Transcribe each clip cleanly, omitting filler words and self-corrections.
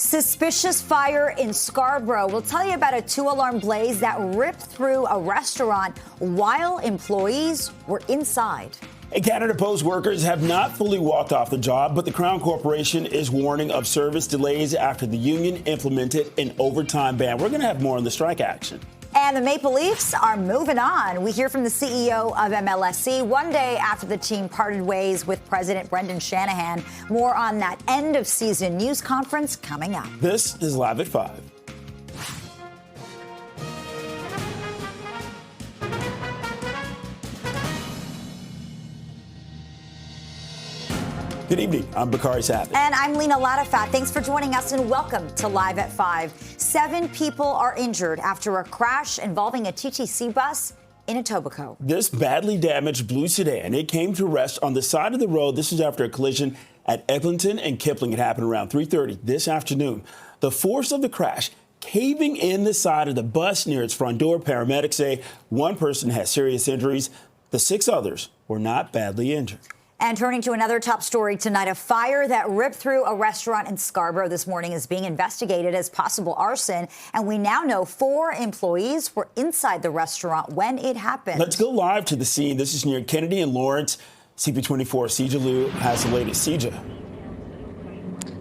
Suspicious fire in Scarborough. We'll tell you about a two-alarm blaze that ripped through a restaurant while employees were inside. Canada Post workers have not fully walked off the job, but the Crown Corporation is warning of service delays after the union implemented an overtime ban. We're going to have more on the strike action. And the Maple Leafs are moving on. We hear from the CEO of MLSC one day after the team parted ways with President Brendan Shanahan. More on that end-of-season news conference coming up. This is Live at 5. Good evening. I'm Bakari Savage. And I'm Lena Latifat. Thanks for joining us and welcome to Live at 5. 7 people are injured after a crash involving a TTC bus in Etobicoke. This badly damaged blue sedan, it came to rest on the side of the road. This is after a collision at Eglinton and Kipling. It happened around 3:30 this afternoon. The force of the crash caving in the side of the bus near its front door. Paramedics say one person has serious injuries. The 6 others were not badly injured. And turning to another top story tonight, a fire that ripped through a restaurant in Scarborough this morning is being investigated as possible arson. And we now know 4 employees were inside the restaurant when it happened. Let's go live to the scene. This is near Kennedy and Lawrence. CP24 Sija Liu has the latest. Sija.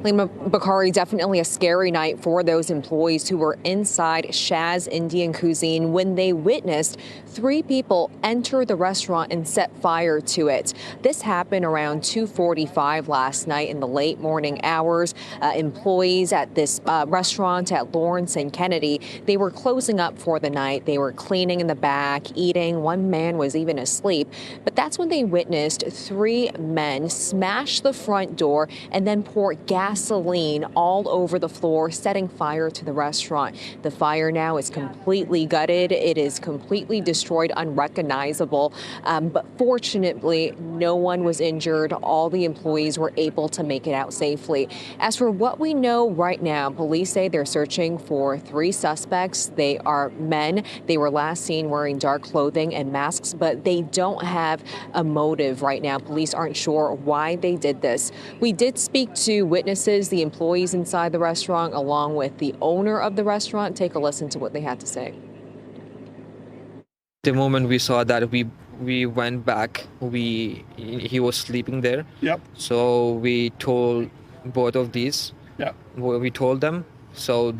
Lima, Bakari, definitely a scary night for those employees who were inside Shaz Indian Cuisine when they witnessed 3 people enter the restaurant and set fire to it. This happened around 2:45 last night in the late morning hours. Employees at this restaurant at Lawrence and Kennedy, they were closing up for the night. They were cleaning in the back, eating. One man was even asleep. But that's when they witnessed 3 men smash the front door and then pour gasoline all over the floor, setting fire to the restaurant. The fire now is completely gutted. It is completely destroyed, unrecognizable. But fortunately, no one was injured. All the employees were able to make it out safely. As for what we know right now, police say they're searching for 3 suspects. They are men. They were last seen wearing dark clothing and masks, but they don't have a motive right now. Police aren't sure why they did this. We did speak to witnesses, the employees inside the restaurant, along with the owner of the restaurant. Take a listen to what they had to say. The moment we saw that, we went back. He was sleeping there. Yep. So we told both of these. Yep. We told them. So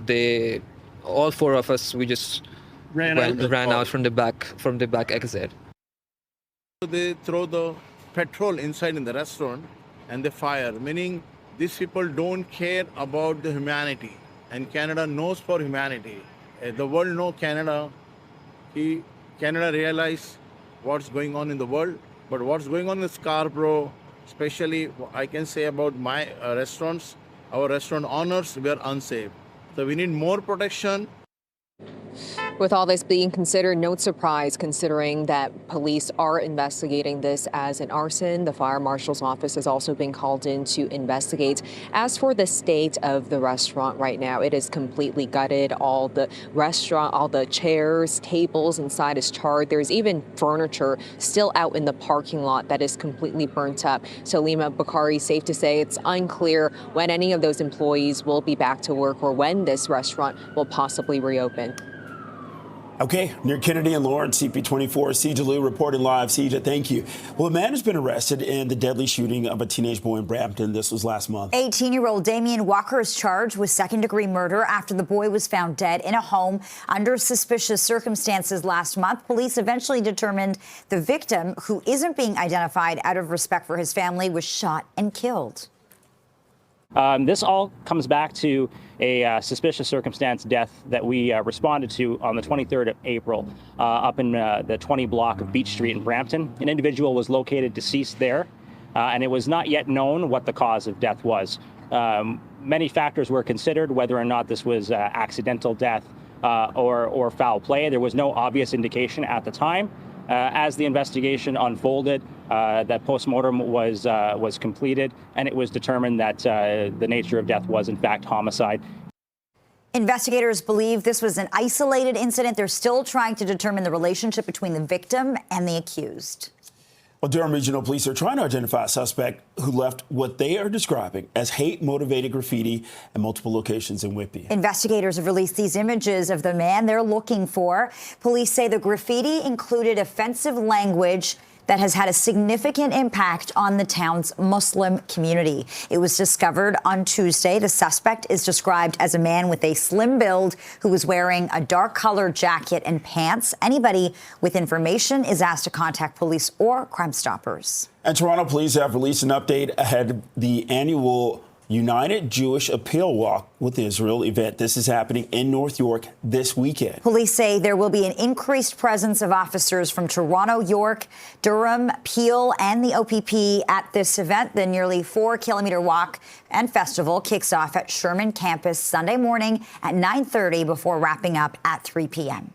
all 4 of us, we just ran out from the back exit. They throw the petrol inside in the restaurant and they fire, meaning these people don't care about the humanity, and Canada knows for humanity. The world knows Canada. Canada realize what's going on in the world, but what's going on in Scarborough, especially I can say about my restaurants, our restaurant owners, we are unsafe. So we need more protection. With all this being considered, no surprise considering that police are investigating this as an arson. The fire marshal's office has also been called in to investigate. As for the state of the restaurant right now, it is completely gutted. All the chairs, tables inside is charred. There's even furniture still out in the parking lot that is completely burnt up. So Lima, Bakari, safe to say it's unclear when any of those employees will be back to work or when this restaurant will possibly reopen. Okay, near Kennedy and Lawrence, CP24 Sija Liu reporting live. Sija, thank you. Well, a man has been arrested in the deadly shooting of a teenage boy in Brampton. This was last month. 18-year-old Damian Walker is charged with second-degree murder after the boy was found dead in a home under suspicious circumstances last month. Police eventually determined the victim, who isn't being identified out of respect for his family, was shot and killed. This all comes back to a suspicious circumstance death that we responded to on the 23rd of April up in the 20 block of Beach Street in Brampton. An individual was located deceased there, and it was not yet known what the cause of death was. Many factors were considered, whether or not this was accidental death or foul play. There was no obvious indication at the time. As the investigation unfolded, that postmortem was completed, and it was determined that the nature of death was, in fact, homicide. Investigators believe this was an isolated incident. They're still trying to determine the relationship between the victim and the accused. Well, Durham Regional Police are trying to identify a suspect who left what they are describing as hate-motivated graffiti at multiple locations in Whitby. Investigators have released these images of the man they're looking for. Police say the graffiti included offensive language that has had a significant impact on the town's Muslim community. It was discovered on Tuesday. The suspect is described as a man with a slim build who was wearing a dark-colored jacket and pants. Anybody with information is asked to contact police or Crime Stoppers. And Toronto police have released an update ahead of the annual United Jewish Appeal Walk with Israel event. This is happening in North York this weekend. Police say there will be an increased presence of officers from Toronto, York, Durham, Peel, and the OPP at this event. The nearly 4-kilometer walk and festival kicks off at Sherman campus Sunday morning at 9:30 before wrapping up at 3 p.m.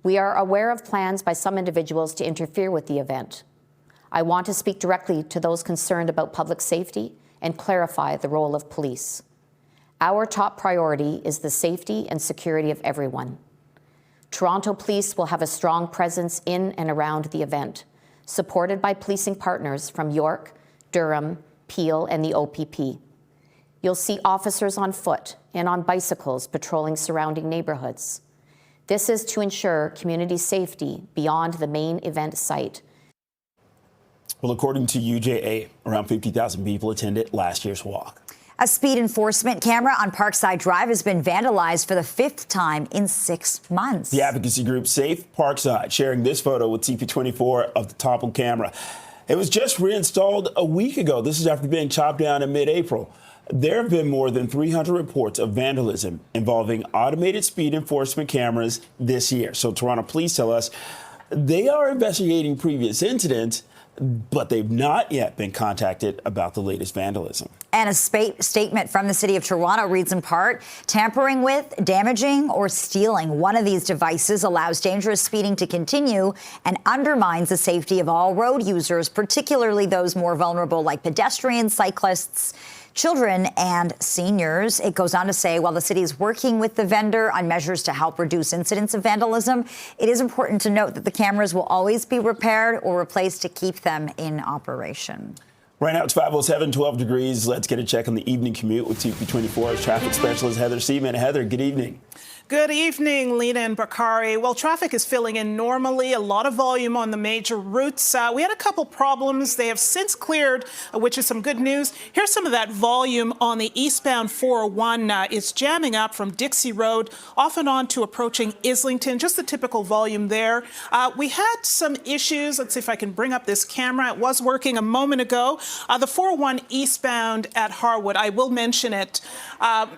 We are aware of plans by some individuals to interfere with the event. I want to speak directly to those concerned about public safety and clarify the role of police. Our top priority is the safety and security of everyone. Toronto Police will have a strong presence in and around the event, supported by policing partners from York, Durham, Peel, and the OPP. You'll see officers on foot and on bicycles patrolling surrounding neighborhoods. This is to ensure community safety beyond the main event site. Well, according to UJA, around 50,000 people attended last year's walk. A speed enforcement camera on Parkside Drive has been vandalized for the 5th time in 6 months. The advocacy group Safe Parkside sharing this photo with CP24 of the toppled camera. It was just reinstalled a week ago. This is after being chopped down in mid-April. There have been more than 300 reports of vandalism involving automated speed enforcement cameras this year. So Toronto police tell us they are investigating previous incidents, but they've not yet been contacted about the latest vandalism. And a statement from the city of Toronto reads in part, tampering with, damaging, or stealing one of these devices allows dangerous speeding to continue and undermines the safety of all road users, particularly those more vulnerable like pedestrians, cyclists, children, and seniors. It goes on to say, while the city is working with the vendor on measures to help reduce incidents of vandalism, it is important to note that the cameras will always be repaired or replaced to keep them in operation. Right now it's 5:07, 12 degrees. Let's get a check on the evening commute with CP24's traffic specialist Heather Seaman. Heather, good evening. Good evening, Lena and Bakari. Well, traffic is filling in normally, a lot of volume on the major routes. We had a couple problems. They have since cleared, which is some good news. Here's some of that volume on the eastbound 401. It's jamming up from Dixie Road off and on to approaching Islington, just the typical volume there. We had some issues. Let's see if I can bring up this camera. It was working a moment ago. The 401 eastbound at Harwood, I will mention it.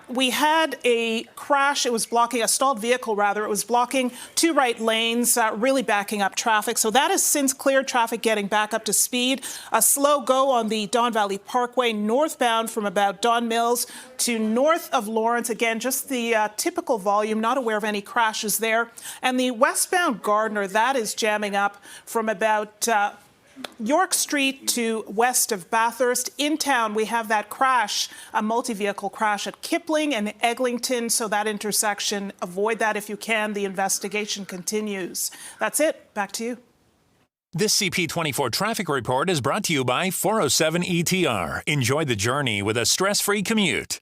We had a crash. It was blocking a stalled vehicle, rather. It was blocking 2 right lanes, really backing up traffic. So that has since cleared, traffic getting back up to speed. A slow go on the Don Valley Parkway northbound from about Don Mills to north of Lawrence. Again, just the typical volume, not aware of any crashes there. And the westbound Gardner, that is jamming up from about York Street to west of Bathurst. In town, we have that crash, a multi-vehicle crash at Kipling and Eglinton. So that intersection, avoid that if you can. The investigation continues. That's it. Back to you. This CP24 traffic report is brought to you by 407 ETR. Enjoy the journey with a stress-free commute.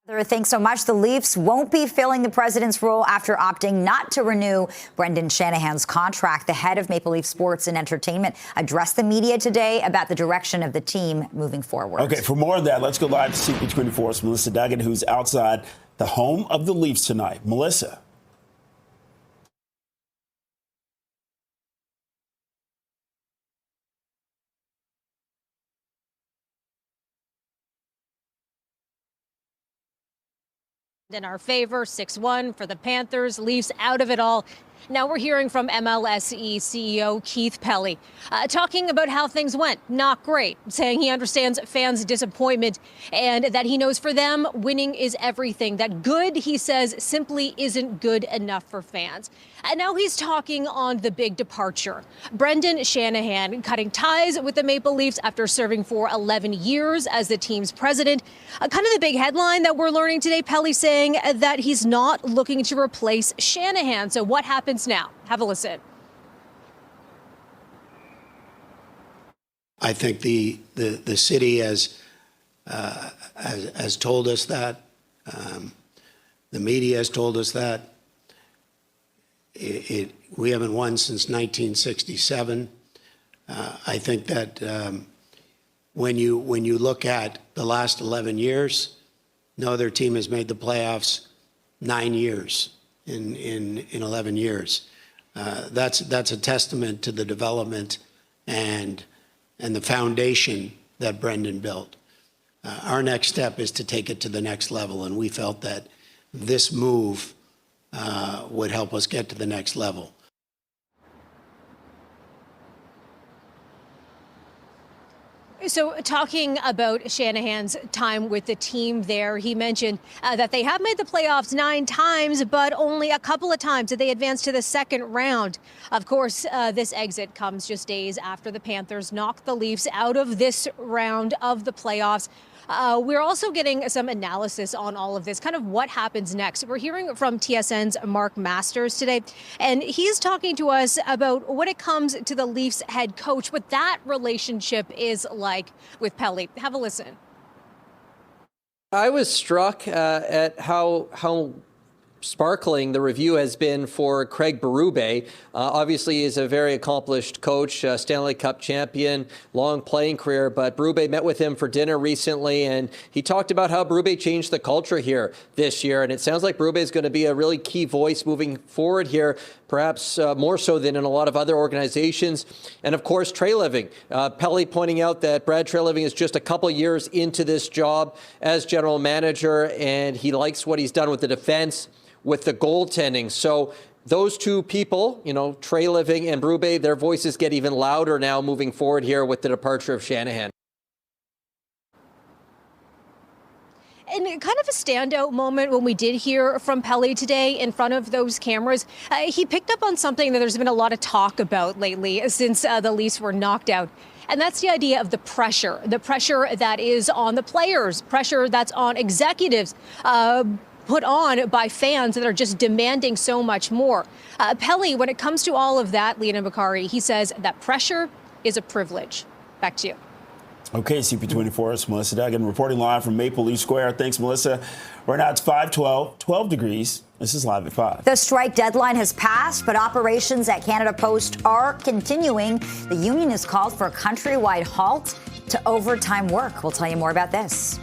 Thanks so much. The Leafs won't be filling the president's role after opting not to renew Brendan Shanahan's contract. The head of Maple Leaf Sports and Entertainment addressed the media today about the direction of the team moving forward. Okay, for more of that, let's go live to CP24's Melissa Duggan, who's outside the home of the Leafs tonight. Melissa. In our favor, 6-1 for the Panthers. Leafs out of it all. Now we're hearing from MLSE CEO Keith Pelly talking about how things went. Not great, saying he understands fans' disappointment and that he knows for them winning is everything. That good, he says, simply isn't good enough for fans. And now he's talking on the big departure. Brendan Shanahan cutting ties with the Maple Leafs after serving for 11 years as the team's president. Kind of the big headline that we're learning today, Pelly saying that he's not looking to replace Shanahan. So what happens now? Have a listen. I think the city has told us that. The media has told us that. We haven't won since 1967. I think that when you look at the last 11 years, no other team has made the playoffs 9 years in 11 years. That's a testament to the development and the foundation that Brendan built. Our next step is to take it to the next level, and we felt that this move would help us get to the next level. So talking about Shanahan's time with the team there, he mentioned that they have made the playoffs 9 times, but only a couple of times did they advance to the second round. Of course, this exit comes just days after the Panthers knocked the Leafs out of this round of the playoffs. We're also getting some analysis on all of this, kind of what happens next. We're hearing from TSN's Mark Masters today, and he's talking to us about when it comes to the Leafs head coach, what that relationship is like with Pelly. Have a listen. I was struck at how sparkling the review has been for Craig Berube. Obviously, he's a very accomplished coach, Stanley Cup champion, long playing career, but Berube met with him for dinner recently, and he talked about how Berube changed the culture here this year, and it sounds like Berube is going to be a really key voice moving forward here, perhaps more so than in a lot of other organizations. And of course, Treliving. Pelly pointing out that Brad Treliving is just a couple years into this job as general manager, and he likes what he's done with the defense, with the goaltending. So those two people, Treliving and Berube, their voices get even louder now moving forward here with the departure of Shanahan. And kind of a standout moment when we did hear from Pelly today in front of those cameras, he picked up on something that there's been a lot of talk about lately since the Leafs were knocked out. And that's the idea of the pressure that is on the players, pressure that's on executives, put on by fans that are just demanding so much more. Pelly, when it comes to all of that, Leland Bakari, he says that pressure is a privilege. Back to you. Okay, CP24's Melissa Duggan reporting live from Maple Leaf Square. Thanks, Melissa. Right now it's 5:12, 12 degrees. This is Live at 5. The strike deadline has passed, but operations at Canada Post are continuing. The union has called for a countrywide halt to overtime work. We'll tell you more about this.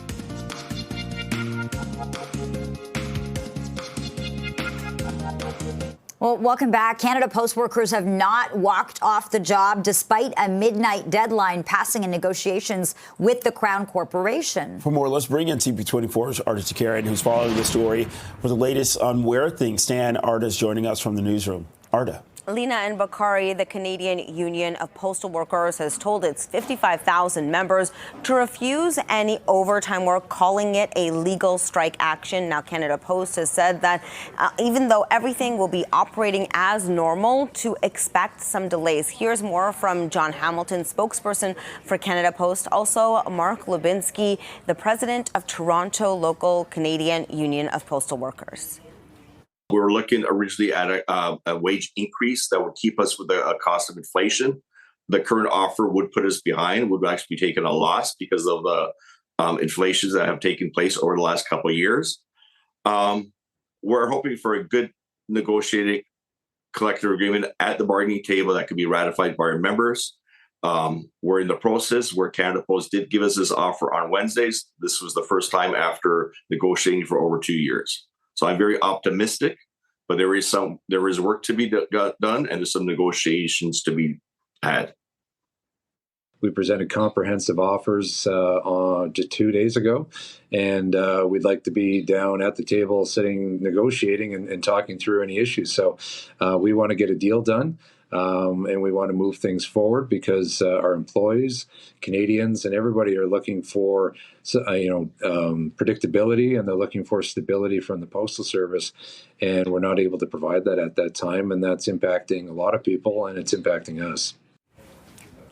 Well, welcome back. Canada Post workers have not walked off the job despite a midnight deadline passing in negotiations with the Crown Corporation. For more, let's bring in CP24's Arda Takarian, who's following the story for the latest on where things stand. Arda's joining us from the newsroom. Arda. Lena and Bakari, the Canadian Union of Postal Workers, has told its 55,000 members to refuse any overtime work, calling it a legal strike action. Now, Canada Post has said that even though everything will be operating as normal, to expect some delays. Here's more from John Hamilton, spokesperson for Canada Post. Also, Mark Lubinsky, the president of Toronto Local Canadian Union of Postal Workers. We were looking originally at a wage increase that would keep us with the cost of inflation. The current offer would put us behind, would actually be taking a loss because of the inflations that have taken place over the last couple of years. We're hoping for a good negotiating collective agreement at the bargaining table that could be ratified by our members. We're in the process where Canada Post did give us this offer on Wednesdays. This was the first time after negotiating for over 2 years. So I'm very optimistic, but there is work to be done, and there's some negotiations to be had. We presented comprehensive offers 2 days ago, and we'd like to be down at the table, sitting, negotiating, and talking through any issues. So we want to get a deal done. And we want to move things forward because our employees, Canadians, and everybody are looking for, predictability, and they're looking for stability from the Postal Service. And we're not able to provide that at that time, and that's impacting a lot of people, and it's impacting us.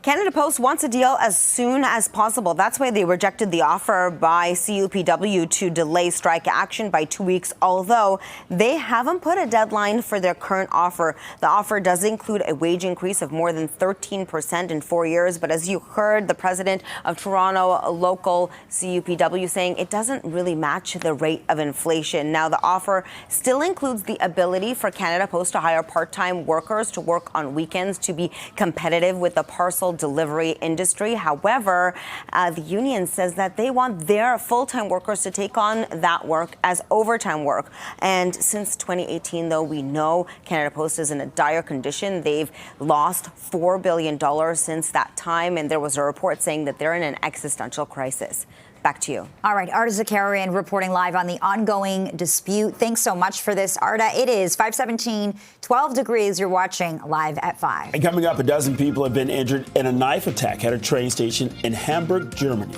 Canada Post wants a deal as soon as possible. That's why they rejected the offer by CUPW to delay strike action by 2 weeks, although they haven't put a deadline for their current offer. The offer does include a wage increase of more than 13% in 4 years. But as you heard the president of Toronto local CUPW saying, it doesn't really match the rate of inflation. Now, the offer still includes the ability for Canada Post to hire part-time workers to work on weekends to be competitive with the parcel delivery industry. However, the union says that they want their full-time workers to take on that work as overtime work. And since 2018, though, we know Canada Post is in a dire condition. They've lost $4 billion since that time, and there was a report saying that they're in an existential crisis. Back to you. All right, Arda Zakarian reporting live on the ongoing dispute. Thanks so much for this, Arda. It is 5:17, 12 degrees. You're watching Live at 5. And coming up, a dozen people have been injured in a knife attack at a train station in Hamburg, Germany.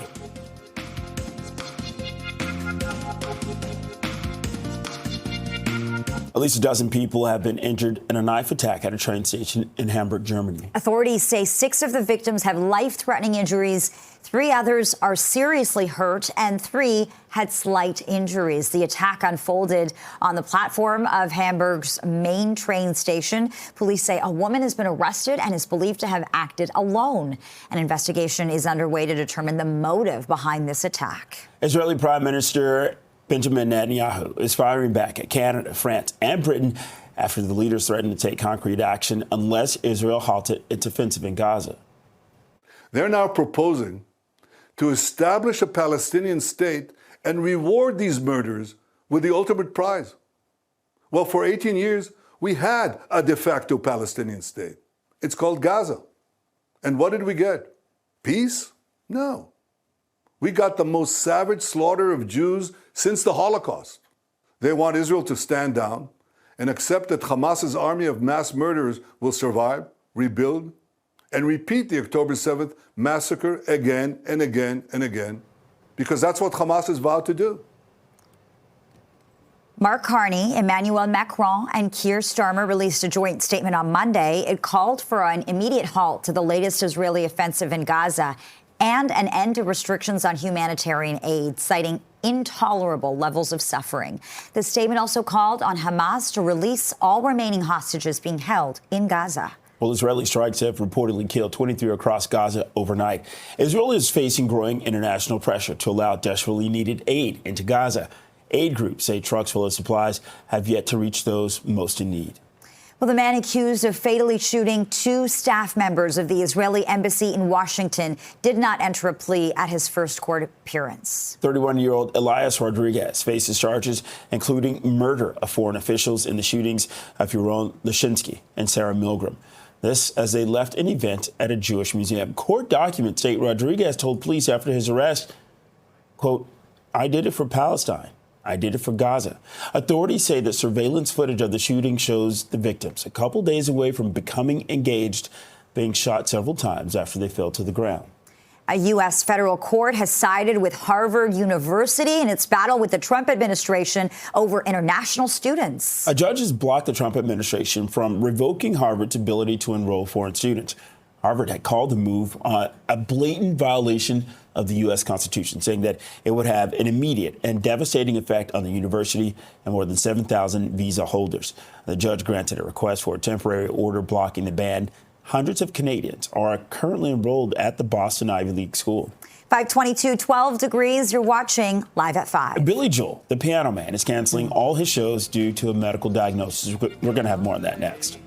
At least a dozen people have been injured in a knife attack at a train station in Hamburg, Germany. Authorities say 6 of the victims have life-threatening injuries. 3 others are seriously hurt, and 3 had slight injuries. The attack unfolded on the platform of Hamburg's main train station. Police say a woman has been arrested and is believed to have acted alone. An investigation is underway to determine the motive behind this attack. Israeli Prime Minister Benjamin Netanyahu is firing back at Canada, France, and Britain after the leaders threatened to take concrete action unless Israel halted its offensive in Gaza. They're now proposing to establish a Palestinian state and reward these murderers with the ultimate prize. Well, for 18 years, we had a de facto Palestinian state. It's called Gaza. And what did we get? Peace? No. We got the most savage slaughter of Jews since the Holocaust. They want Israel to stand down and accept that Hamas's army of mass murderers will survive, rebuild, and repeat the October 7th massacre again and again and again, because that's what Hamas has vowed to do. Mark Carney, Emmanuel Macron, and Keir Starmer released a joint statement on Monday. It called for an immediate halt to the latest Israeli offensive in Gaza and an end to restrictions on humanitarian aid, citing intolerable levels of suffering. The statement also called on Hamas to release all remaining hostages being held in Gaza. Well, Israeli strikes have reportedly killed 23 across Gaza overnight. Israel is facing growing international pressure to allow desperately needed aid into Gaza. Aid groups say trucks full of supplies have yet to reach those most in need. Well, the man accused of fatally shooting 2 staff members of the Israeli embassy in Washington did not enter a plea at his first court appearance. 31-year-old Elias Rodriguez faces charges including murder of foreign officials in the shootings of Yaron Lashinsky and Sarah Milgram. This as they left an event at a Jewish museum. Court documents state Rodriguez told police after his arrest, quote, "I did it for Palestine. I did it for Gaza." Authorities say that surveillance footage of the shooting shows the victims, a couple days away from becoming engaged, being shot several times after they fell to the ground. A U.S. federal court has sided with Harvard University in its battle with the Trump administration over international students. A judge has blocked the Trump administration from revoking Harvard's ability to enroll foreign students. Harvard had called the move a blatant violation of the U.S. Constitution, saying that it would have an immediate and devastating effect on the university and more than 7,000 visa holders. The judge granted a request for a temporary order blocking the ban. Hundreds of Canadians are currently enrolled at the Boston Ivy League school. 5:22, 12 degrees. You're watching Live at 5. Billy Joel, the piano man, is canceling all his shows due to a medical diagnosis. We're going to have more on that next.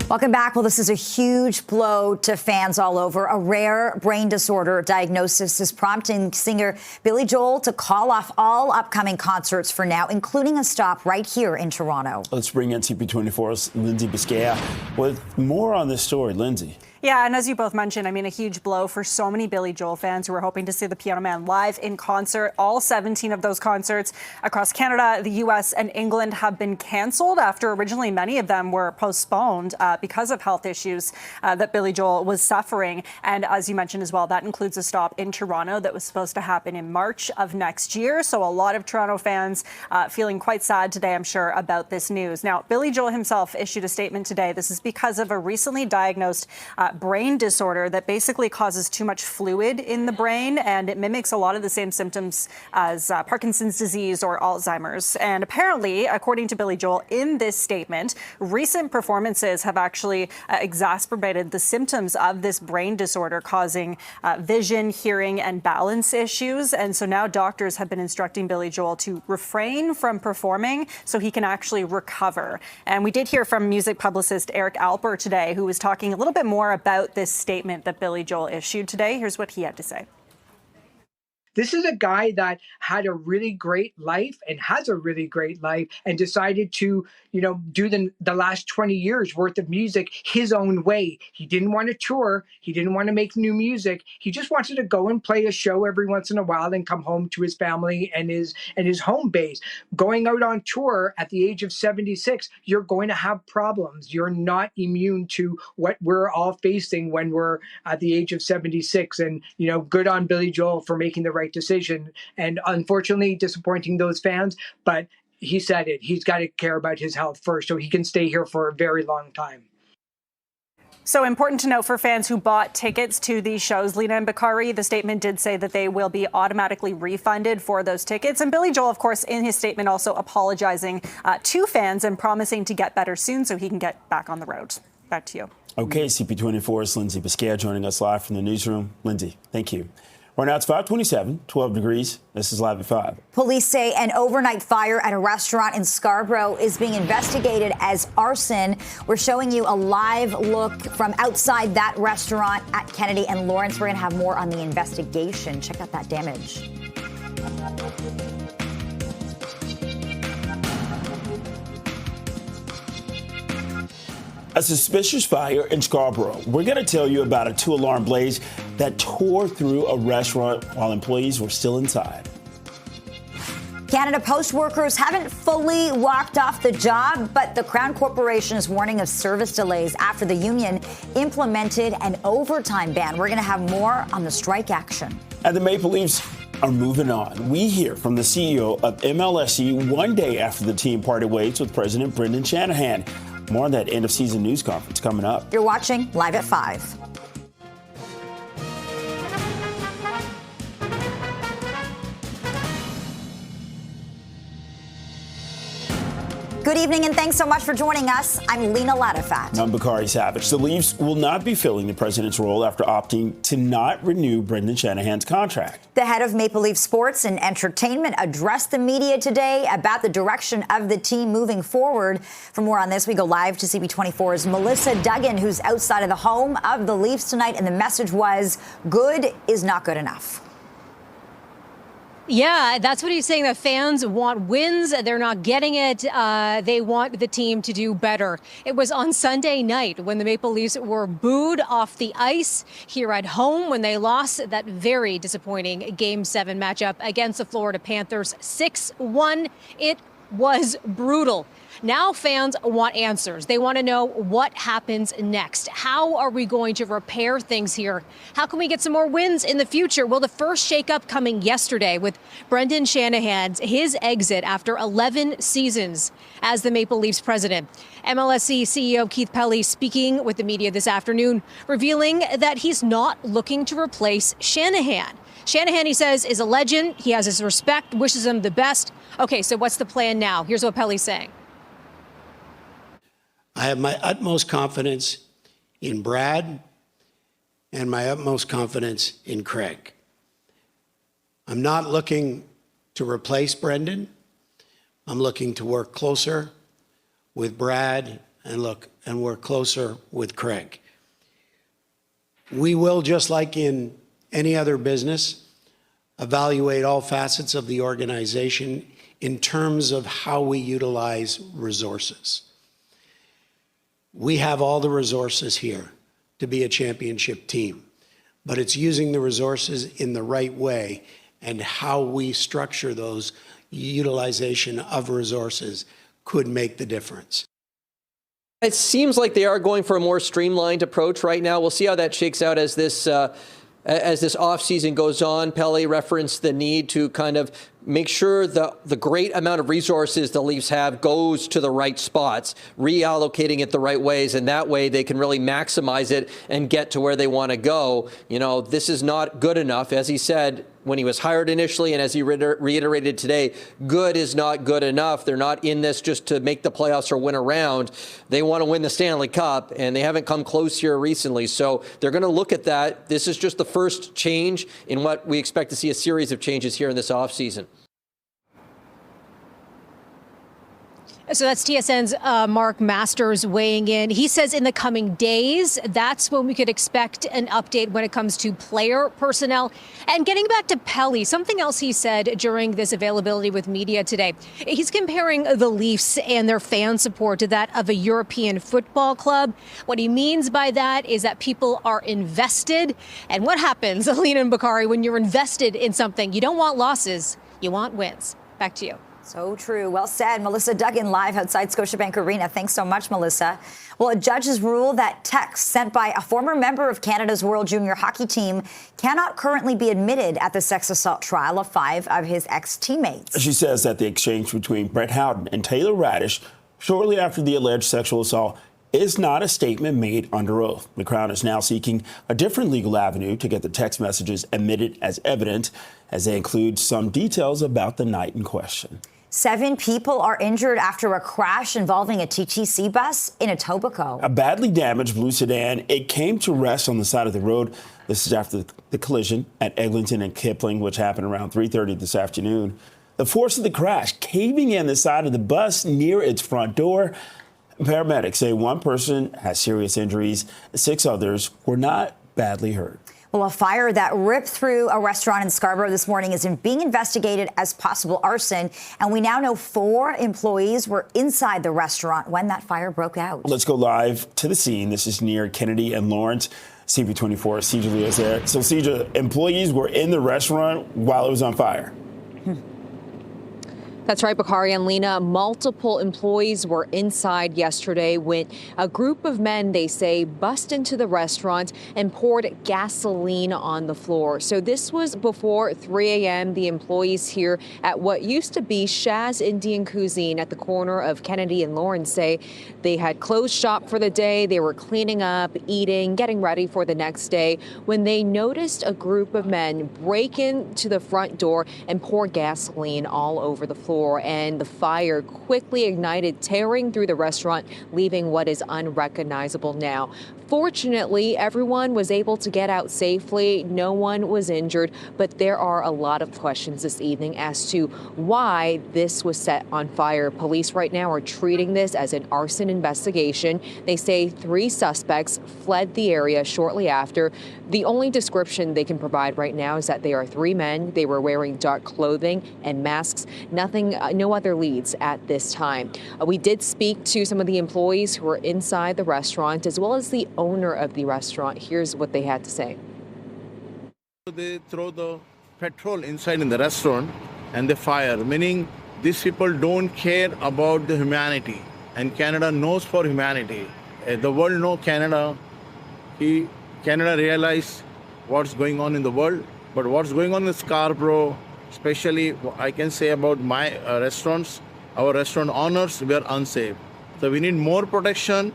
Welcome back. Well, this is a huge blow to fans all over. A rare brain disorder diagnosis is prompting singer Billy Joel to call off all upcoming concerts for now, including a stop right here in Toronto. Let's bring in CP24's Lindsay Biscaya with more on this story. Lindsay. Yeah, and as you both mentioned, I mean, a huge blow for so many Billy Joel fans who were hoping to see the Piano Man live in concert. All 17 of those concerts across Canada, the U.S., and England have been canceled after originally many of them were postponed because of health issues that Billy Joel was suffering. And as you mentioned as well, that includes a stop in Toronto that was supposed to happen in March of next year. So a lot of Toronto fans feeling quite sad today, I'm sure, about this news. Now, Billy Joel himself issued a statement today. This is because of a recently diagnosed brain disorder that basically causes too much fluid in the brain, and it mimics a lot of the same symptoms as Parkinson's disease or Alzheimer's. And apparently, according to Billy Joel in this statement, recent performances have actually exacerbated the symptoms of this brain disorder, causing vision, hearing, and balance issues. And so now doctors have been instructing Billy Joel to refrain from performing so he can actually recover. And we did hear from music publicist Eric Alper today, who was talking a little bit more about this statement that Billy Joel issued today. Here's what he had to say. This is a guy that had a really great life and has a really great life and decided to, do the last 20 years worth of music his own way. He didn't want to tour. He didn't want to make new music. He just wanted to go and play a show every once in a while and come home to his family and his home base. Going out on tour at the age of 76, you're going to have problems. You're not immune to what we're all facing when we're at the age of 76. And, good on Billy Joel for making the right decision, and unfortunately disappointing those fans, but he said it. He's got to care about his health first so he can stay here for a very long time. So important to note for fans who bought tickets to these shows, Lena and Bakari, the statement did say that they will be automatically refunded for those tickets. And Billy Joel, of course, in his statement also apologizing to fans and promising to get better soon so he can get back on the road. Back to you. Okay, CP24's Lindsay Biscaya joining us live from the newsroom. Lindsay, thank you. Right now it's 5:27, 12 degrees. This is Live at 5. Police say an overnight fire at a restaurant in Scarborough is being investigated as arson. We're showing you a live look from outside that restaurant at Kennedy and Lawrence. We're going to have more on the investigation. Check out that damage. A suspicious fire in Scarborough. We're going to tell you about a 2-alarm blaze that tore through a restaurant while employees were still inside. Canada Post workers haven't fully walked off the job, but the Crown Corporation is warning of service delays after the union implemented an overtime ban. We're going to have more on the strike action. And the Maple Leafs are moving on. We hear from the CEO of MLSE one day after the team parted ways with President Brendan Shanahan. More on that end-of-season news conference coming up. You're watching Live at 5. Good evening, and thanks so much for joining us. I'm Lena Latifat. And I'm Bakari Savage. The Leafs will not be filling the president's role after opting to not renew Brendan Shanahan's contract. The head of Maple Leaf Sports and Entertainment addressed the media today about the direction of the team moving forward. For more on this, we go live to CP24's Melissa Duggan, who's outside of the home of the Leafs tonight. And the message was, good is not good enough. Yeah, that's what he's saying. The fans want wins. They're not getting it. They want the team to do better. It was on Sunday night when the Maple Leafs were booed off the ice here at home when they lost that very disappointing Game 7 matchup against the Florida Panthers 6-1. It was brutal. Now fans want answers. They want to know what happens next. How are we going to repair things here? How can we get some more wins in the future? Well, the first shakeup coming yesterday with Brendan Shanahan's his exit after 11 seasons as the Maple Leafs president. MLSE CEO Keith Pelly speaking with the media this afternoon, revealing that he's not looking to replace Shanahan. Shanahan, he says, is a legend. He has his respect, wishes him the best. Okay, so what's the plan now? Here's what Pelly's saying. I have my utmost confidence in Brad and my utmost confidence in Craig. I'm not looking to replace Brendan. I'm looking to work closer with Brad and work closer with Craig. We will, just like in any other business, evaluate all facets of the organization in terms of how we utilize resources. We have all the resources here to be a championship team. But it's using the resources in the right way, and how we structure those utilization of resources could make the difference. It seems like they are going for a more streamlined approach right now. We'll see how that shakes out as this off-season goes on. Pele referenced the need to kind of make sure the great amount of resources the Leafs have goes to the right spots, reallocating it the right ways, and that way they can really maximize it and get to where they want to go. You know, this is not good enough. As he said when he was hired initially, and as he reiterated today, good is not good enough. They're not in this just to make the playoffs or win a round. They want to win the Stanley Cup, and they haven't come close here recently. So they're going to look at that. This is just the first change in what we expect to see a series of changes here in this offseason. So that's TSN's Mark Masters weighing in. He says in the coming days, that's when we could expect an update when it comes to player personnel. And getting back to Pele, something else he said during this availability with media today. He's comparing the Leafs and their fan support to that of a European football club. What he means by that is that people are invested. And what happens, Alina and Bakari, when you're invested in something? You don't want losses, you want wins. Back to you. So true. Well said. Melissa Duggan live outside Scotiabank Arena. Thanks so much, Melissa. Well, a judge has ruled that texts sent by a former member of Canada's World Junior Hockey team cannot currently be admitted at the sex assault trial of 5 of his ex-teammates. She says that the exchange between Brett Howden and Taylor Radish shortly after the alleged sexual assault is not a statement made under oath. The Crown is now seeking a different legal avenue to get the text messages admitted as evidence, as they include some details about the night in question. 7 people are injured after a crash involving a TTC bus in Etobicoke. A badly damaged blue sedan, it came to rest on the side of the road. This is after the collision at Eglinton and Kipling, which happened around 3:30 this afternoon. The force of the crash caving in the side of the bus near its front door. Paramedics say 1 person has serious injuries. 6 others were not badly hurt. Well, a fire that ripped through a restaurant in Scarborough this morning is being investigated as possible arson. And we now know 4 employees were inside the restaurant when that fire broke out. Let's go live to the scene. This is near Kennedy and Lawrence. CP24, Seja Leo's there. So, Seja, employees were in the restaurant while it was on fire. That's right, Bakari and Lena. Multiple employees were inside yesterday when a group of men, they say, bust into the restaurant and poured gasoline on the floor. So this was before 3 a.m. The employees here at what used to be Shaz Indian Cuisine at the corner of Kennedy and Lawrence say they had closed shop for the day. They were cleaning up, eating, getting ready for the next day when they noticed a group of men break into the front door and pour gasoline all over the floor. And the fire quickly ignited, tearing through the restaurant, leaving what is unrecognizable now. Fortunately, everyone was able to get out safely. No one was injured, but there are a lot of questions this evening as to why this was set on fire. Police right now are treating this as an arson investigation. They say 3 suspects fled the area shortly after. The only description they can provide right now is that they are 3 men. They were wearing dark clothing and masks. No other leads at this time. We did speak to some of the employees who were inside the restaurant, as well as the owner of the restaurant. Here's what they had to say. They throw the petrol inside in the restaurant and they fire, meaning these people don't care about the humanity. And Canada knows for humanity. The world knows Canada. Canada realized what's going on in the world, but what's going on in Scarborough, especially I can say about my restaurants, our restaurant owners were unsafe. So we need more protection.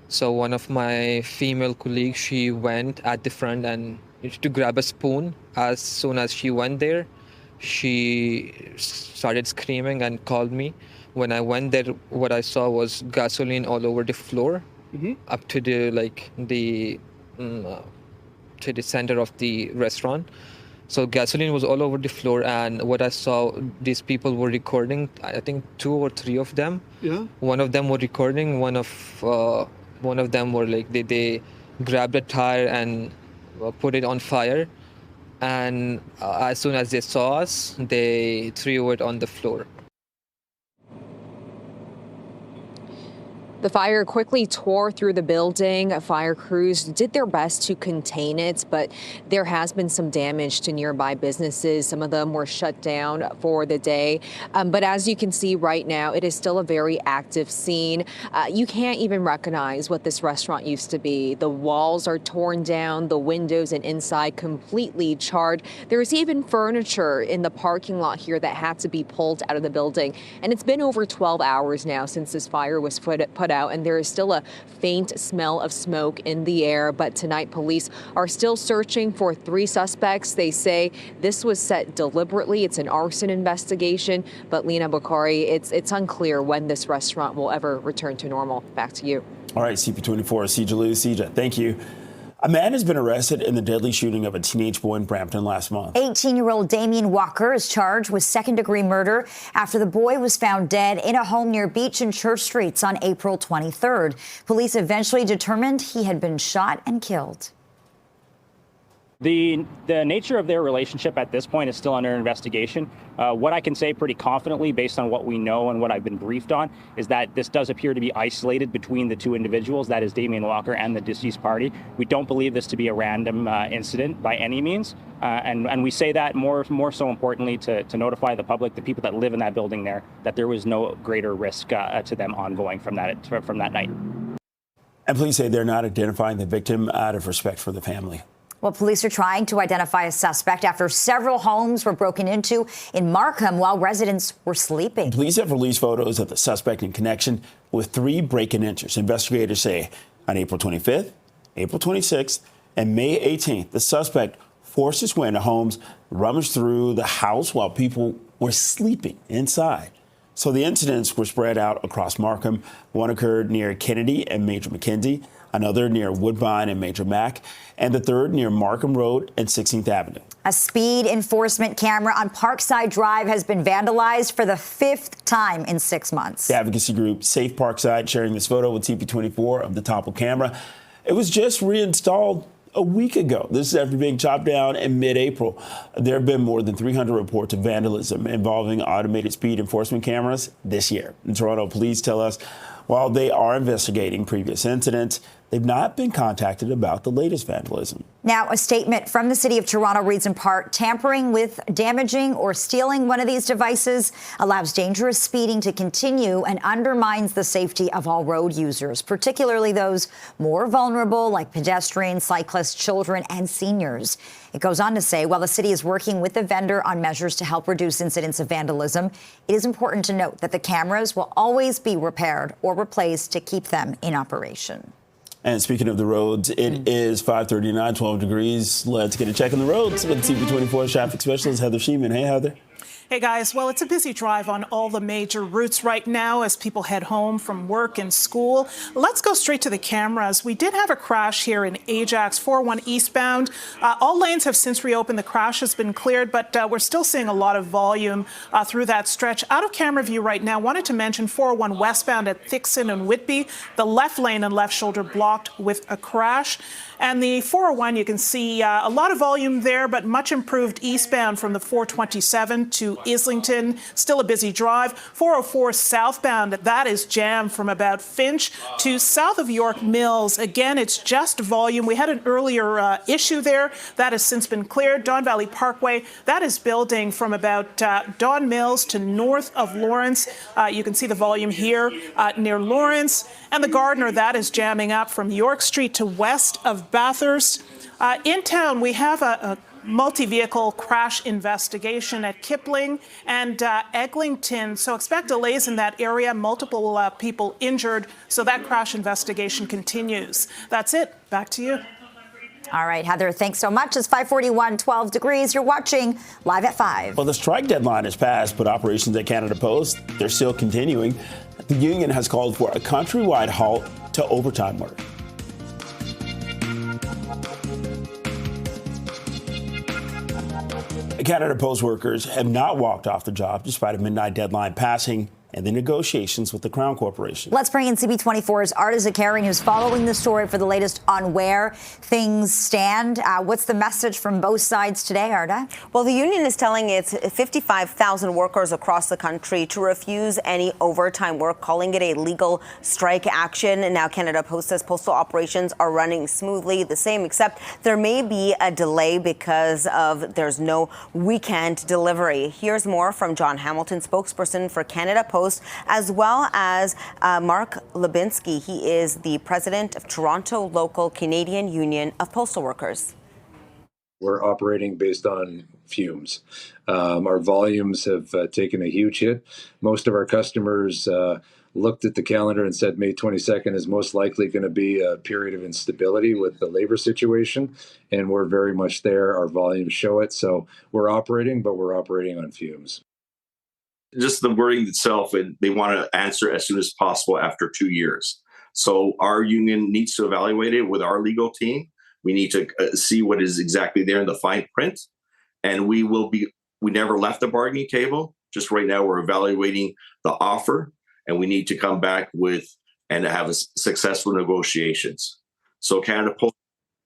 So one of my female colleagues, she went at the front and to grab a spoon. As soon as she went there, she started screaming and called me. When I went there, what I saw was gasoline all over the floor, up to the center of the restaurant. So gasoline was all over the floor, and what I saw, these people were recording. I think 2 or 3 of them. Yeah. One of them were recording. One of them were they grabbed a tire and put it on fire. And as soon as they saw us, they threw it on the floor. The fire quickly tore through the building. Fire crews did their best to contain it, but there has been some damage to nearby businesses. Some of them were shut down for the day. But as you can see right now, it is still a very active scene. You can't even recognize what this restaurant used to be. The walls are torn down, the windows and inside completely charred. There's even furniture in the parking lot here that had to be pulled out of the building. And it's been over 12 hours now since this fire was put out, and there is still a faint smell of smoke in the air. But tonight, police are still searching for 3 suspects. They say this was set deliberately. It's an arson investigation. But Lena Bakari, it's unclear when this restaurant will ever return to normal. Back to you. All right, CP24, Sija Lou. Sija, thank you. A man has been arrested in the deadly shooting of a teenage boy in Brampton last month. 18-year-old Damien Walker is charged with second-degree murder after the boy was found dead in a home near Beach and Church Streets on April 23rd. Police eventually determined he had been shot and killed. The nature of their relationship at this point is still under investigation. What I can say pretty confidently, based on what we know and what I've been briefed on, is that this does appear to be isolated between the 2 individuals, that is Damien Walker and the deceased party. We don't believe this to be a random incident by any means. And we say that more so importantly to notify the public, the people that live in that building there, that there was no greater risk to them ongoing from that night. And police say they're not identifying the victim out of respect for the family. Well, police are trying to identify a suspect after several homes were broken into in Markham while residents were sleeping. Police have released photos of the suspect in connection with 3 break-and-enters. Investigators say on April 25th, April 26th, and May 18th, the suspect forced his way into homes, rummaged through the house while people were sleeping inside. So the incidents were spread out across Markham. One occurred near Kennedy and Major McKenzie, another near Woodbine and Major Mac, and the third near Markham Road and 16th Avenue. A speed enforcement camera on Parkside Drive has been vandalized for the 5th time in 6 months. The advocacy group Safe Parkside sharing this photo with CP24 of the toppled camera. It was just reinstalled a week ago. This is after being chopped down in mid-April. There have been more than 300 reports of vandalism involving automated speed enforcement cameras this year. And Toronto police tell us while they are investigating previous incidents, they've not been contacted about the latest vandalism. Now, a statement from the City of Toronto reads in part, tampering with, damaging or stealing one of these devices allows dangerous speeding to continue and undermines the safety of all road users, particularly those more vulnerable like pedestrians, cyclists, children and seniors. It goes on to say, while the city is working with the vendor on measures to help reduce incidents of vandalism, it is important to note that the cameras will always be repaired or replaced to keep them in operation. And speaking of the roads, it is 5:39, 12 degrees. Let's get a check on the roads with CP24 traffic specialist Heather Sheeman. Hey, Heather. Hey, guys. Well, it's a busy drive on all the major routes right now as people head home from work and school. Let's go straight to the cameras. We did have a crash here in Ajax, 401 eastbound. All lanes have since reopened. The crash has been cleared, but we're still seeing a lot of volume through that stretch. Out of camera view right now, wanted to mention 401 westbound at Thixon and Whitby. The left lane and left shoulder blocked with a crash. And the 401, you can see a lot of volume there, but much improved eastbound from the 427 to Islington. Still a busy drive. 404 southbound, that is jammed from about Finch to south of York Mills. Again, it's just volume. We had an earlier issue there. That has since been cleared. Don Valley Parkway, that is building from about Don Mills to north of Lawrence. You can see the volume here near Lawrence. And the Gardner, that is jamming up from York Street to west of Bathurst. In town, we have a multi-vehicle crash investigation at Kipling and Eglinton. So expect delays in that area, multiple people injured. So that crash investigation continues. That's it. Back to you. All right, Heather, thanks so much. It's 5:41, 12 degrees. You're watching Live at 5. Well, the strike deadline has passed, but operations at Canada Post, they're still continuing. The union has called for a countrywide halt to overtime work. Canada Post workers have not walked off the job despite a midnight deadline passing and the negotiations with the Crown Corporation. Let's bring in CP24's Arda Zakarian, who's following the story for the latest on where things stand. What's the message from both sides today, Arda? Well, the union is telling its 55,000 workers across the country to refuse any overtime work, calling it a legal strike action. And now Canada Post says postal operations are running smoothly, the same, except there may be a delay because of there's no weekend delivery. Here's more from John Hamilton, spokesperson for Canada Post, as well as Mark Lubinsky. He is the president of Toronto Local Canadian Union of Postal Workers. We're operating based on fumes. Our volumes have taken a huge hit. Most of our customers looked at the calendar and said May 22nd is most likely going to be a period of instability with the labor situation, and we're very much there. Our volumes show it. So we're operating, but we're operating on fumes. Just the wording itself, and they want to answer as soon as possible after 2 years. So our union needs to evaluate it with our legal team. We need to see what is exactly there in the fine print. And we never left the bargaining table. Just right now, we're evaluating the offer, and we need to come back with and have successful negotiations. So Canada Post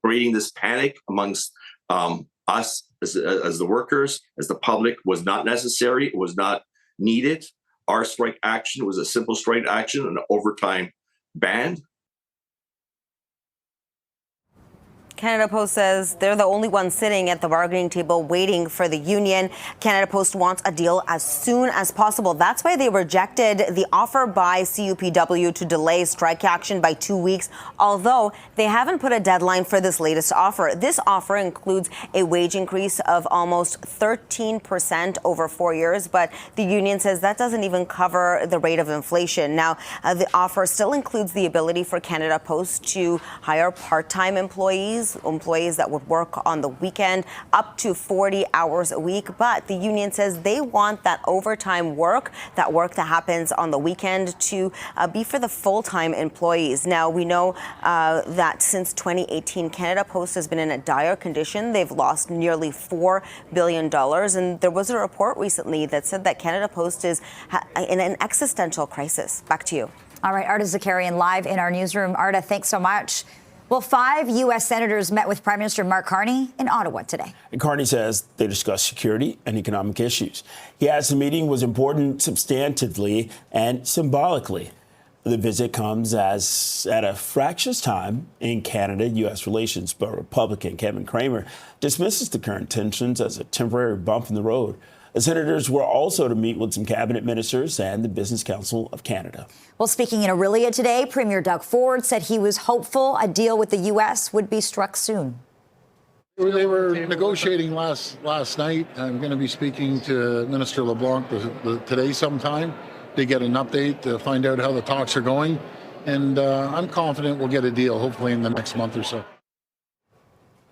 creating this panic amongst us as the workers, as the public, was not necessary. It was not needed. Our strike action was a simple strike action, an overtime ban. Canada Post says they're the only ones sitting at the bargaining table waiting for the union. Canada Post wants a deal as soon as possible. That's why they rejected the offer by CUPW to delay strike action by 2 weeks, although they haven't put a deadline for this latest offer. This offer includes a wage increase of almost 13% over 4 years, but the union says that doesn't even cover the rate of inflation. Now, the offer still includes the ability for Canada Post to hire part-time employees that would work on the weekend up to 40 hours a week. But the union says they want that overtime work, that work that happens on the weekend, to be for the full-time employees. Now, we know that since 2018, Canada Post has been in a dire condition. They've lost nearly $4 billion. And there was a report recently that said that Canada Post is in an existential crisis. Back to you. All right, Arda Zakarian live in our newsroom. Arda, thanks so much. Well, 5 U.S. senators met with Prime Minister Mark Carney in Ottawa today. And Carney says they discussed security and economic issues. He adds the meeting was important substantively and symbolically. The visit comes at a fractious time in Canada-U.S. relations, but Republican Kevin Cramer dismisses the current tensions as a temporary bump in the road. The senators were also to meet with some cabinet ministers and the Business Council of Canada. Well, speaking in Orillia today, Premier Doug Ford said he was hopeful a deal with the U.S. would be struck soon. They were negotiating last night. I'm going to be speaking to Minister LeBlanc today sometime to get an update, to find out how the talks are going. And I'm confident we'll get a deal, hopefully in the next month or so.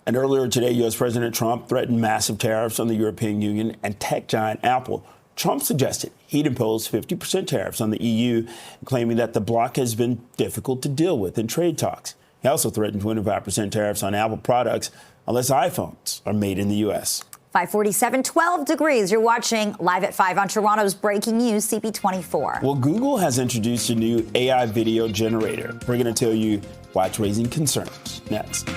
And earlier today, U.S. President Trump threatened massive tariffs on the European Union and tech giant Apple. Trump suggested he'd impose 50% tariffs on the EU, claiming that the bloc has been difficult to deal with in trade talks. He also threatened 25% tariffs on Apple products unless iPhones are made in the U.S. 547, 12 degrees. You're watching Live at 5 on Toronto's breaking news, CP24. Well, Google has introduced a new AI video generator. We're going to tell you why it's raising concerns next.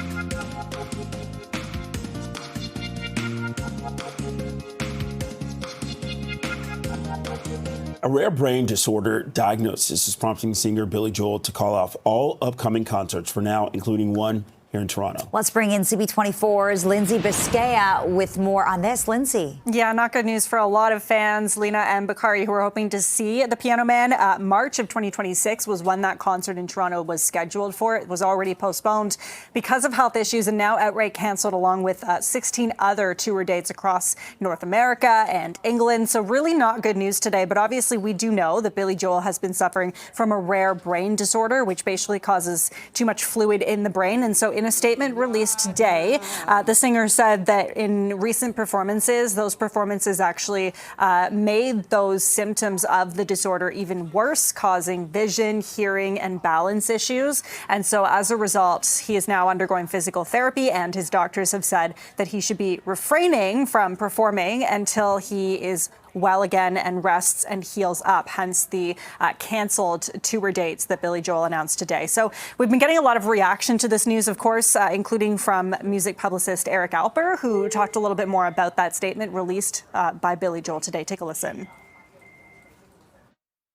A rare brain disorder diagnosis is prompting singer Billy Joel to call off all upcoming concerts for now, including one here in Toronto. Let's bring in CP24's Lindsay Biscaya with more on this. Lindsay. Yeah, not good news for a lot of fans. Lena and Bakari, who were hoping to see the Piano Man. March of 2026 was when that concert in Toronto was scheduled for. It was already postponed because of health issues and now outright canceled, along with 16 other tour dates across North America and England. So really not good news today. But obviously we do know that Billy Joel has been suffering from a rare brain disorder, which basically causes too much fluid in the brain. And so in a statement released today, the singer said that in recent performances, those performances actually made those symptoms of the disorder even worse, causing vision, hearing, and balance issues. And so as a result, he is now undergoing physical therapy, and his doctors have said that he should be refraining from performing until he is well again and rests and heals up, hence the canceled tour dates that Billy Joel announced today. So we've been getting a lot of reaction to this news, of course, including from music publicist Eric Alper, who talked a little bit more about that statement released by Billy Joel today. Take a listen.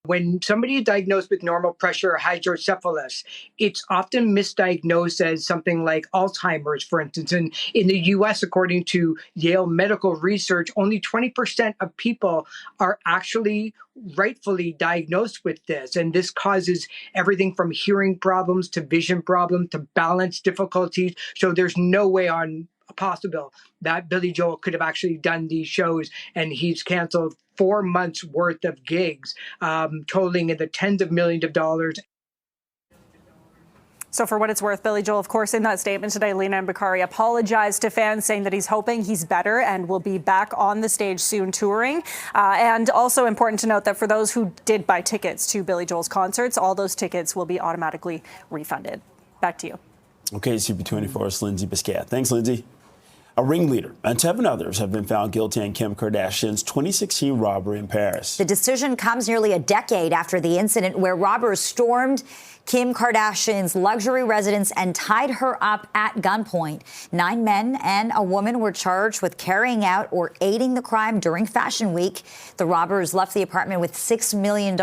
When somebody is diagnosed with normal pressure or hydrocephalus, it's often misdiagnosed as something like Alzheimer's, for instance. And in the U.S., according to Yale Medical Research, only 20% of people are actually rightfully diagnosed with this. And this causes everything from hearing problems to vision problems to balance difficulties. So there's no way possible that Billy Joel could have actually done these shows, and he's canceled 4 months worth of gigs, totaling in the tens of millions of dollars. So for what it's worth, Billy Joel, of course, in that statement today, Lena and Bakari apologized to fans, saying that he's hoping he's better and will be back on the stage soon touring. And also important to note that for those who did buy tickets to Billy Joel's concerts, all those tickets will be automatically refunded. Back to you. Okay, CP24's Lindsay Biscayne. Thanks, Lindsay. A ringleader and 7 others have been found guilty in Kim Kardashian's 2016 robbery in Paris. The decision comes nearly a decade after the incident where robbers stormed Kim Kardashian's luxury residence and tied her up at gunpoint. 9 men and a woman were charged with carrying out or aiding the crime during Fashion Week. The robbers left the apartment with $6 million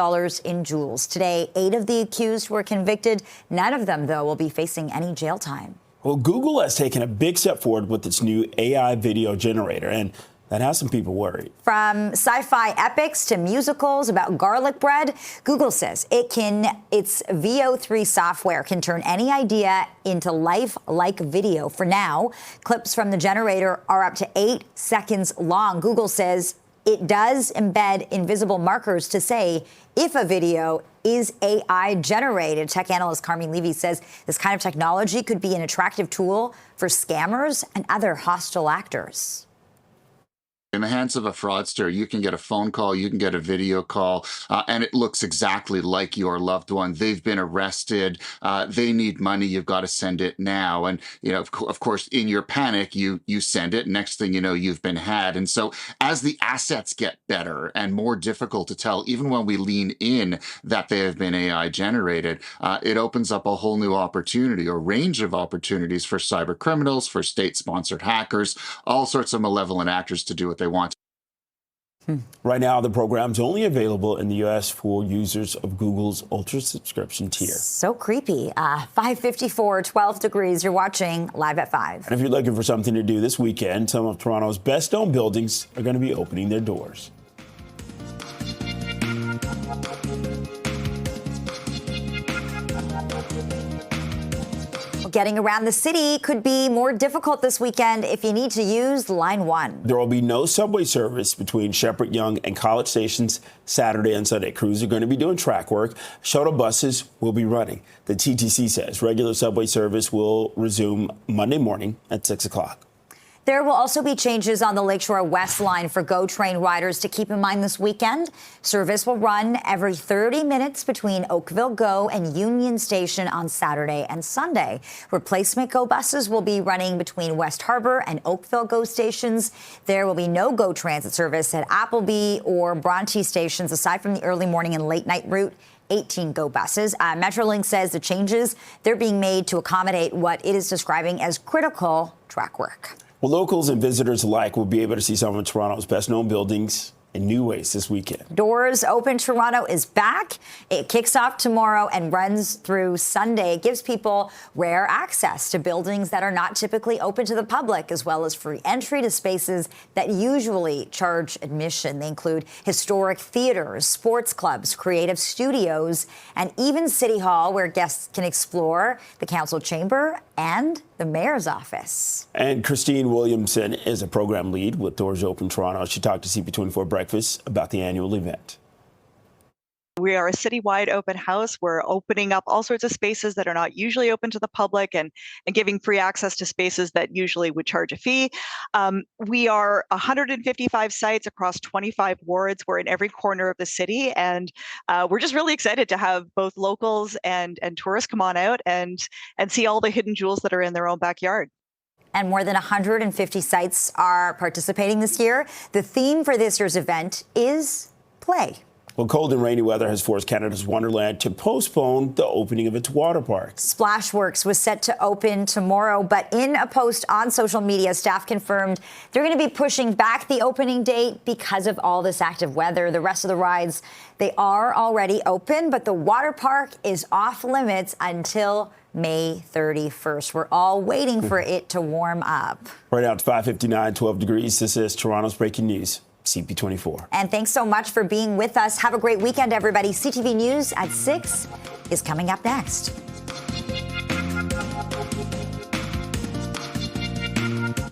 in jewels. Today, 8 of the accused were convicted. None of them, though, will be facing any jail time. Well, Google has taken a big step forward with its new AI video generator, and that has some people worried. From sci-fi epics to musicals about garlic bread, Google says its VO3 software can turn any idea into life-like video. For now, clips from the generator are up to 8 seconds long. Google says it does embed invisible markers to say if a video is AI generated. Tech analyst Carmi Levy says this kind of technology could be an attractive tool for scammers and other hostile actors. In the hands of a fraudster, you can get a phone call, you can get a video call, and it looks exactly like your loved one. They've been arrested. They need money. You've got to send it now. And, you know, of course, in your panic, you send it. Next thing you know, you've been had. And so as the assets get better and more difficult to tell, even when we lean in that they have been AI generated, it opens up a whole new opportunity or range of opportunities for cyber criminals, for state-sponsored hackers, all sorts of malevolent actors to do what they want. Right now, the program's only available in the U.S. for users of Google's Ultra subscription tier. So creepy. 5:54, 12 degrees. You're watching Live at 5. And if you're looking for something to do this weekend, some of Toronto's best-known buildings are going to be opening their doors. Getting around the city could be more difficult this weekend if you need to use Line 1. There will be no subway service between Shepherd Young and College stations Saturday and Sunday. Crews are going to be doing track work. Shuttle buses will be running. The TTC says regular subway service will resume Monday morning at 6 o'clock. There will also be changes on the Lakeshore West line for GO train riders to keep in mind this weekend. Service will run every 30 minutes between Oakville GO and Union Station on Saturday and Sunday. Replacement GO buses will be running between West Harbor and Oakville GO stations. There will be no GO transit service at Appleby or Bronte stations aside from the early morning and late night route. 18 GO buses. Metrolink says the changes, they're being made to accommodate what it is describing as critical track work. Well, locals and visitors alike will be able to see some of Toronto's best-known buildings in new ways this weekend. Doors Open Toronto is back. It kicks off tomorrow and runs through Sunday. It gives people rare access to buildings that are not typically open to the public, as well as free entry to spaces that usually charge admission. They include historic theaters, sports clubs, creative studios, and even City Hall, where guests can explore the council chamber and the mayor's office. And Christine Williamson is a program lead with Doors Open Toronto. She talked to CP24 Breakfast about the annual event. We are a citywide open house. We're opening up all sorts of spaces that are not usually open to the public and giving free access to spaces that usually would charge a fee. We are 155 sites across 25 wards. We're in every corner of the city, and we're just really excited to have both locals and tourists come on out and see all the hidden jewels that are in their own backyard. and more than 150 sites are participating this year. The theme for this year's event is play. Well, cold and rainy weather has forced Canada's Wonderland to postpone the opening of its water parks. Splashworks was set to open tomorrow, but in a post on social media, staff confirmed they're going to be pushing back the opening date because of all this active weather. The rest of the rides, they are already open, but the water park is off limits until May 31st. We're all waiting for it to warm up. Right now it's 5:59, 12 degrees. This is Toronto's breaking news. CP24. And thanks so much for being with us. Have a great weekend, everybody. CTV News at 6 is coming up next.